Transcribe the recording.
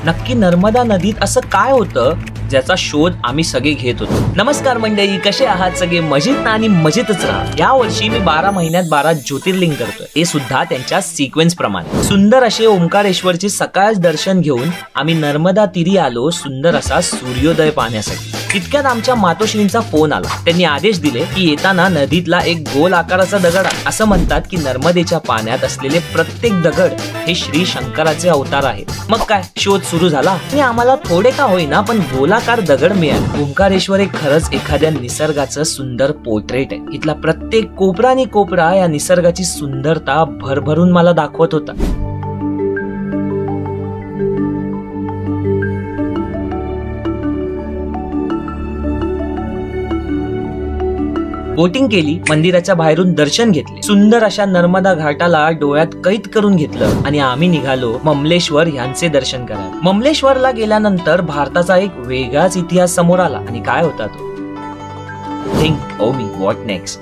नक्की नर्मदा नदीत असं काय होतं ज्याचा शोध आम्ही सगळे घेत होतो. नमस्कार मंडळी, कसे आहात सगळे? मजेत आणि मजेतच राहा. या वर्षी मी 12 महिन्यात 12 ज्योतिर्लिंग करतोय, ते सुद्धा त्यांच्या सिक्वेन्स प्रमाणे. सुंदर असे ओंकारेश्वरचे सकाळ दर्शन घेऊन आम्ही नर्मदा तीरी आलो सुंदर असा सूर्योदय पाहण्यासाठी. तितक्यात आमच्या मातोश्रींचा फोन आला. त्यांनी आदेश दिले की येताना नदीतला एक गोल आकाराचा दगड, असं म्हणतात की नर्मदेच्या पाण्यात असलेले प्रत्येक दगड हे श्री शंकराचे अवतार आहेत. मग काय शोध सुरू झाला आणि आम्हाला थोडे का होईना पण गोलाकार दगड मिळाले. ओंकारेश्वर हे खरंच एखाद्या निसर्गाचं सुंदर पोर्ट्रेट आहे. इथला प्रत्येक कोपरा आणि कोपरा या निसर्गाची सुंदरता भरभरून मला दाखवत होता. बोटिंग केली, मंदिराच्या बाहेरून दर्शन घेतले, सुंदर अशा नर्मदा घाटाला डोळ्यात कैद करून घेतलं आणि आम्ही निघालो ममलेश्वर यांचे दर्शन करायला. ममलेश्वरला गेल्यानंतर भारताचा एक वेगळाच इतिहास समोर आला. आणि काय होता तो? Think of me what next.